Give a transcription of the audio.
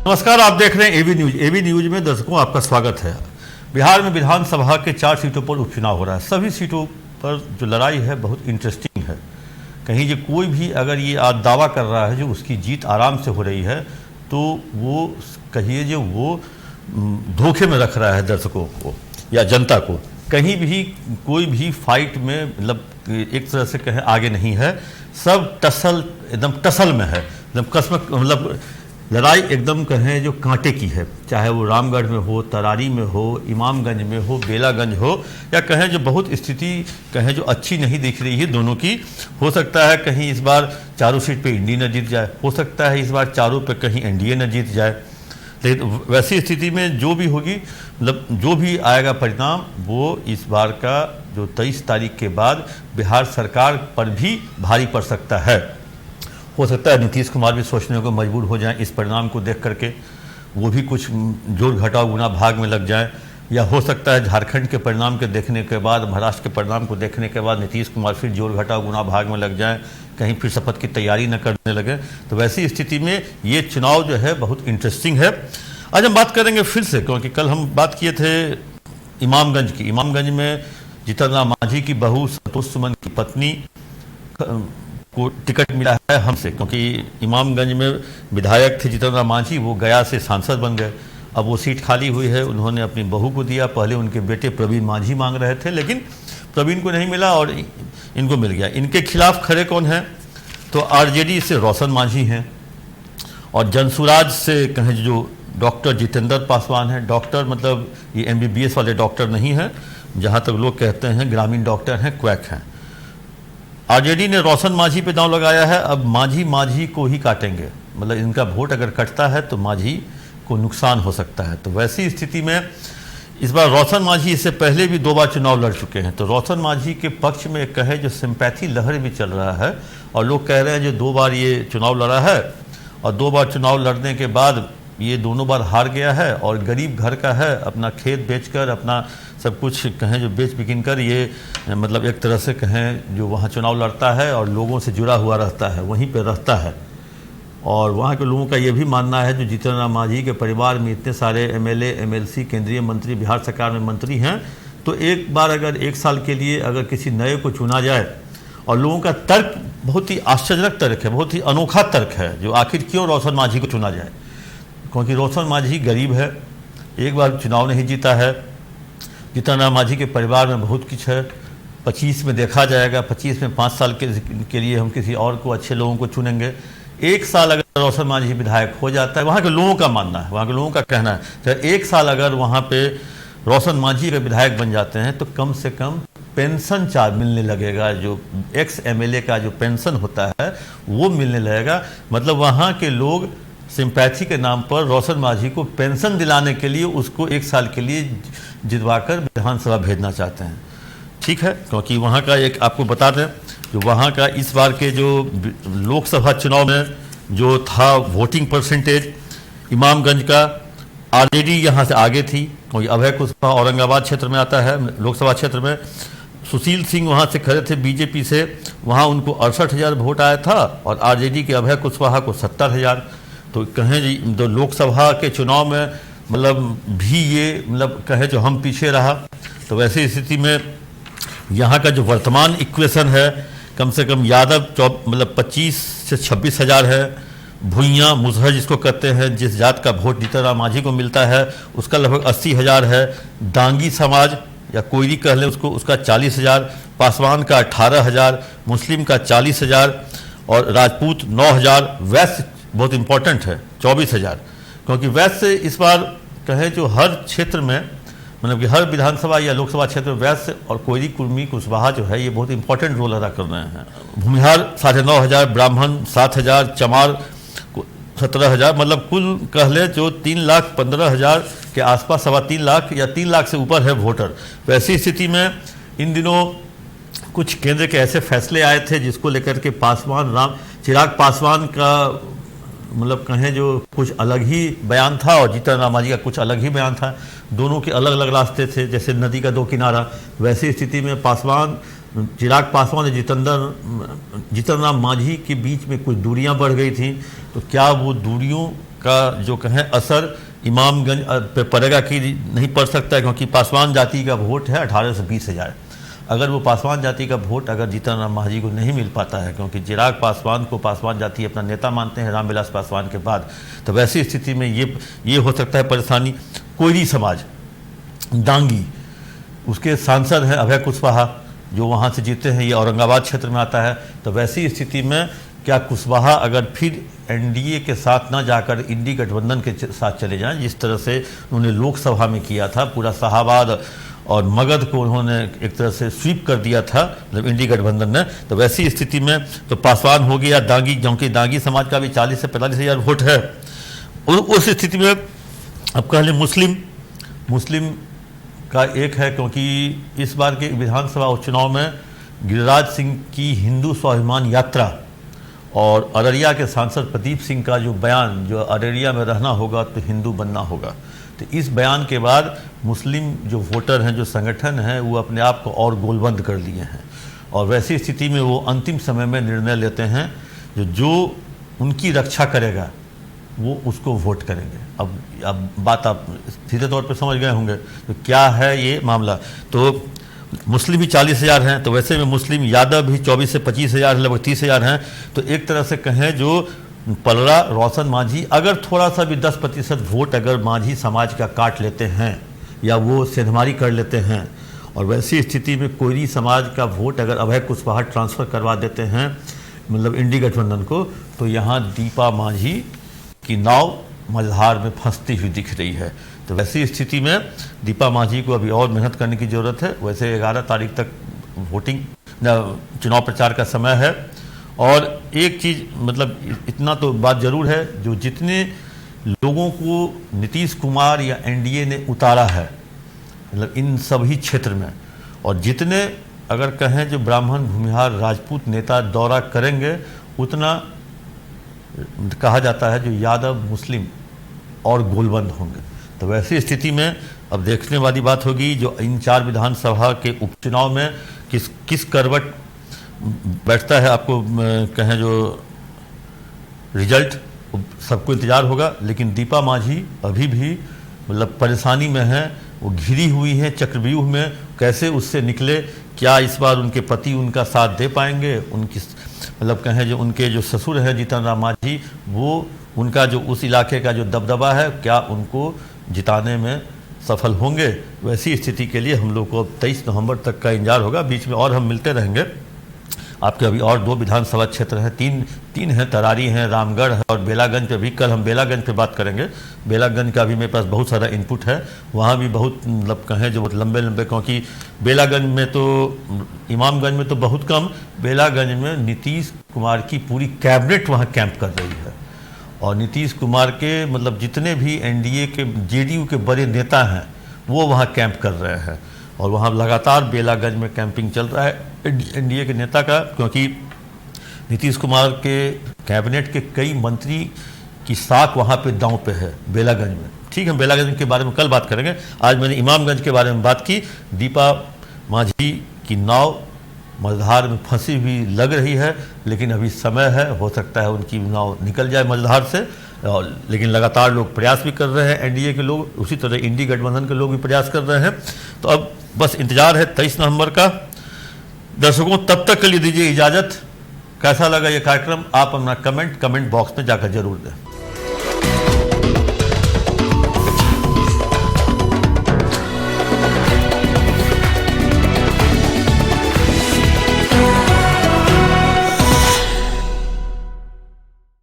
नमस्कार, आप देख रहे हैं एबी न्यूज। एबी न्यूज में दर्शकों आपका स्वागत है। बिहार में विधानसभा के 4 सीटों पर उपचुनाव हो रहा है। सभी सीटों पर जो लड़ाई है बहुत इंटरेस्टिंग है। कहीं जो कोई भी अगर ये आज दावा कर रहा है जो उसकी जीत आराम से हो रही है, तो वो कहिए जो वो धोखे में रख रहा है दर्शकों को या जनता को। कहीं भी कोई भी फाइट में मतलब एक तरह से कहें आगे नहीं है। सब टसल एकदम टसल में है, एकदम कसमक मतलब लड़ाई एकदम कहें जो कांटे की है। चाहे वो रामगढ़ में हो, तरारी में हो, इमामगंज में हो, बेलागंज हो, या कहें जो बहुत स्थिति कहें जो अच्छी नहीं दिख रही है दोनों की। हो सकता है कहीं इस बार चारों सीट पे इंडी न जीत जाए, हो सकता है इस बार चारों पे कहीं एनडीए न जीत जाए। लेकिन वैसी स्थिति में जो भी होगी मतलब जो भी आएगा परिणाम, वो इस बार का जो 23 तारीख के बाद बिहार सरकार पर भी भारी पड़ सकता है। हो सकता है नीतीश कुमार भी सोचने को मजबूर हो जाएं इस परिणाम को देख करके, वो भी कुछ जोड़ घटाव गुना भाग में लग जाएं। या हो सकता है झारखंड के परिणाम के देखने के बाद, महाराष्ट्र के परिणाम को देखने के बाद नीतीश कुमार फिर जोड़ घटाव गुना भाग में लग जाएं, कहीं फिर शपथ की तैयारी न करने लगे। तो वैसी स्थिति में ये चुनाव जो है बहुत इंटरेस्टिंग है। आज हम बात करेंगे फिर से, क्योंकि कल हम बात किए थे इमामगंज की। इमामगंज में जीतन राम मांझी की बहू संतोष सुमन की पत्नी को टिकट मिला है हमसे, क्योंकि इमामगंज में विधायक थे जीतन राम मांझी, वो गया से सांसद बन गए। अब वो सीट खाली हुई है, उन्होंने अपनी बहू को दिया। पहले उनके बेटे प्रवीण मांझी मांग रहे थे, लेकिन प्रवीण को नहीं मिला और इनको मिल गया। इनके खिलाफ खड़े कौन हैं? तो आरजेडी से रोशन मांझी हैं, और जनसुराज से कहें जो डॉक्टर जितेंद्र पासवान हैं। डॉक्टर मतलब ये MBBS वाले डॉक्टर नहीं हैं, जहाँ तक लोग कहते हैं ग्रामीण डॉक्टर हैं, क्वैक हैं। आरजेडी ने रोशन मांझी पे दांव लगाया है। अब मांझी को ही काटेंगे, मतलब इनका वोट अगर कटता है तो मांझी को नुकसान हो सकता है। तो वैसी स्थिति में इस बार रोशन मांझी इससे पहले भी 2 बार चुनाव लड़ चुके हैं। तो रोशन मांझी के पक्ष में कहे जो सिंपैथी लहर भी चल रहा है, और लोग कह रहे हैं जो 2 बार ये चुनाव लड़ा है और 2 बार चुनाव लड़ने के बाद ये दोनों बार हार गया है, और गरीब घर का है, अपना खेत बेचकर अपना सब कुछ कहें जो बेच बिकिन कर ये मतलब एक तरह से कहें जो वहाँ चुनाव लड़ता है और लोगों से जुड़ा हुआ रहता है, वहीं पे रहता है। और वहाँ के लोगों का ये भी मानना है जो जीतन राम मांझी के परिवार में इतने सारे MLA MLC केंद्रीय मंत्री बिहार सरकार में मंत्री हैं, तो एक बार अगर 1 साल के लिए अगर किसी नए को चुना जाए, और लोगों का तर्क बहुत ही आश्चर्यजनक तर्क है, बहुत ही अनोखा तर्क है जो आखिर क्यों रोशन मांझी को चुना जाए। क्योंकि रोशन मांझी गरीब है, एक बार चुनाव नहीं जीता है। जीतन राम मांझी के परिवार में बहुत कुछ है। 25 में देखा जाएगा, 25 में 5 साल के लिए हम किसी और को, अच्छे लोगों को चुनेंगे। 1 साल अगर रोशन मांझी विधायक हो जाता है, वहाँ के लोगों का मानना है, वहाँ के लोगों का कहना है, तो 1 साल अगर वहाँ पे रोशन मांझी के विधायक बन जाते हैं तो कम से कम पेंशन चार्ज मिलने लगेगा। जो एक्स MLA का जो पेंशन होता है वो मिलने लगेगा। मतलब वहाँ के लोग सिंपैथी के नाम पर रोशन मांझी को पेंशन दिलाने के लिए उसको 1 साल के लिए जितवाकर विधानसभा भेजना चाहते हैं। ठीक है, क्योंकि वहाँ का एक आपको बता दें जो वहाँ का इस बार के जो लोकसभा चुनाव में जो था वोटिंग परसेंटेज, इमामगंज का आरजेडी यहाँ से आगे थी, क्योंकि अभय कुशवाहा औरंगाबाद क्षेत्र में आता है लोकसभा क्षेत्र में। सुशील सिंह वहाँ से खड़े थे बीजेपी से, वहाँ उनको 68,000 वोट आया था, और आरजेडी के अभय कुशवाहा को 70,000। तो कहें जो लोकसभा के चुनाव में मतलब भी ये मतलब कहें जो हम पीछे रहा। तो वैसी स्थिति में यहाँ का जो वर्तमान इक्वेशन है, कम से कम यादव मतलब 25 से 26,000 है। भुइयाँ मुजहर जिसको कहते हैं, जिस जात का वोट जीतन राम मांझी को मिलता है, उसका लगभग 80,000 है। दांगी समाज या कोयरी कह लें उसको, उसका 40,000, पासवान का 18,000, मुस्लिम का 40,000, और राजपूत 9,000। वैश्य बहुत इंपॉर्टेंट है 24,000, क्योंकि वैश्य इस बार कहें जो हर क्षेत्र में मतलब कि हर विधानसभा या लोकसभा क्षेत्र में वैश्य और कोयरी कुर्मी कुशवाहा जो है ये बहुत इंपॉर्टेंट रोल अदा कर रहे हैं। भूमिहार 9,500, ब्राह्मण 7,000, चमार 17,000, मतलब कुल कह ले जो 3,15,000 के आसपास, 3.25 लाख या 3 लाख से ऊपर है वोटर। वैसी स्थिति में इन दिनों कुछ केंद्र के ऐसे फैसले आए थे जिसको लेकर के चिराग पासवान का मतलब कहें जो कुछ अलग ही बयान था, और जीतन राम मांझी का कुछ अलग ही बयान था। दोनों के अलग अलग रास्ते थे, जैसे नदी का 2 किनारा। वैसी स्थिति में चिराग पासवान और जीतन राम मांझी के बीच में कुछ दूरियां बढ़ गई थी। तो क्या वो दूरियों का जो कहें असर इमामगंज पे पड़ेगा कि नहीं पड़ सकता है, क्योंकि पासवान जाति का वोट है 18 से 20 हज़ार। अगर वो पासवान जाति का वोट अगर जीतन राम मांझी को नहीं मिल पाता है, क्योंकि चिराग पासवान को पासवान जाति अपना नेता मानते हैं रामविलास पासवान के बाद, तो वैसी स्थिति में ये हो सकता है परेशानी। कोयरी समाज दांगी, उसके सांसद हैं अभय कुशवाहा जो वहाँ से जीते हैं, ये औरंगाबाद क्षेत्र में आता है। तो वैसी स्थिति में क्या कुशवाहा अगर फिर एनडीए के साथ ना जाकर इंडी गठबंधन के साथ चले जाएं, जिस तरह से उन्होंने लोकसभा में किया था, पूरा शाहाबाद और मगध को उन्होंने एक तरह से स्वीप कर दिया था मतलब इंडी गठबंधन ने, तो वैसी स्थिति में तो पासवान हो गया दांगी, क्योंकि दांगी समाज का भी 40 से 45 हज़ार वोट है। उस स्थिति में अब कह लें मुस्लिम का एक है, क्योंकि इस बार के विधानसभा उपचुनाव में गिरिराज सिंह की हिंदू स्वाभिमान यात्रा और अररिया के सांसद प्रदीप सिंह का जो बयान, जो अररिया में रहना होगा तो हिंदू बनना होगा, तो इस बयान के बाद मुस्लिम जो वोटर हैं, जो संगठन हैं, वो अपने आप को और गोलबंद कर लिए हैं। और वैसी स्थिति में वो अंतिम समय में निर्णय लेते हैं जो उनकी रक्षा करेगा वो उसको वोट करेंगे। अब बात आप सीधे तौर पे समझ गए होंगे तो क्या है ये मामला। तो मुस्लिम भी 40 हज़ार हैं, तो वैसे में मुस्लिम यादव भी 24 से 25 हज़ार, लगभग 30 हज़ार हैं। तो एक तरह से कहें जो पलड़ा रोशन मांझी अगर थोड़ा सा भी 10% वोट अगर मांझी समाज का काट लेते हैं या वो सेंधमारी कर लेते हैं, और वैसी स्थिति में कोयरी समाज का वोट अगर अभय कुशवाहा ट्रांसफ़र करवा देते हैं मतलब इंडी गठबंधन को, तो यहाँ दीपा मांझी की नाव मझधार में फंसती हुई दिख रही है। तो वैसी स्थिति में दीपा मांझी को अभी और मेहनत करने की ज़रूरत है। वैसे 11 तारीख तक वोटिंग चुनाव प्रचार का समय है। और एक चीज़ मतलब इतना तो बात ज़रूर है, जो जितने लोगों को नीतीश कुमार या एनडीए ने उतारा है मतलब इन सभी क्षेत्र में, और जितने अगर कहें जो ब्राह्मण भूमिहार राजपूत नेता दौरा करेंगे, उतना कहा जाता है जो यादव मुस्लिम और गोलबंद होंगे। तो वैसी स्थिति में अब देखने वाली बात होगी जो इन 4 विधानसभा के उपचुनाव में किस करवट बैठता है। आपको कहें जो रिजल्ट सबको इंतज़ार होगा, लेकिन दीपा मांझी अभी भी मतलब परेशानी में है, वो घिरी हुई हैं चक्रव्यूह में, कैसे उससे निकले। क्या इस बार उनके पति उनका साथ दे पाएंगे, उनकी मतलब कहें जो उनके जो ससुर हैं जीतन राम मांझी, वो उनका जो उस इलाके का जो दबदबा है, क्या उनको जिताने में सफल होंगे। वैसी स्थिति के लिए हम लोग को 23 नवंबर तक का इंतजार होगा। बीच में और हम मिलते रहेंगे। आपके अभी और 2 विधानसभा क्षेत्र हैं, तीन हैं, तरारी हैं, रामगढ़ है और बेलागंज पे भी कल हम बेलागंज पे बात करेंगे। बेलागंज का भी मेरे पास बहुत सारा इनपुट है, वहाँ भी बहुत मतलब कहें जो बहुत लंबे, क्योंकि बेलागंज में तो इमामगंज में तो बहुत कम, बेलागंज में नीतीश कुमार की पूरी कैबिनेट वहाँ कैंप कर रही है। और नीतीश कुमार के मतलब जितने भी एनडीए के जेडीयू के बड़े नेता हैं वो वहाँ कैंप कर रहे हैं, और वहाँ लगातार बेलागंज में कैंपिंग चल रहा है एनडीए के नेता का, क्योंकि नीतीश कुमार के कैबिनेट के कई मंत्री की साख वहाँ पे दांव पे है बेलागंज में। ठीक है, बेलागंज के बारे में कल बात करेंगे। आज मैंने इमामगंज के बारे में बात की। दीपा मांझी की नाव मझधार में फंसी हुई लग रही है, लेकिन अभी समय है, हो सकता है उनकी नाव निकल जाए मझधार से। और लेकिन लगातार लोग प्रयास भी कर रहे हैं, एनडीए के लोग, उसी तरह इंडी गठबंधन के लोग भी प्रयास कर रहे हैं। तो अब बस इंतजार है 23 नवंबर का। दर्शकों तब तक के लिए दीजिए इजाज़त। कैसा लगा ये कार्यक्रम आप अपना कमेंट बॉक्स में जाकर जरूर दें।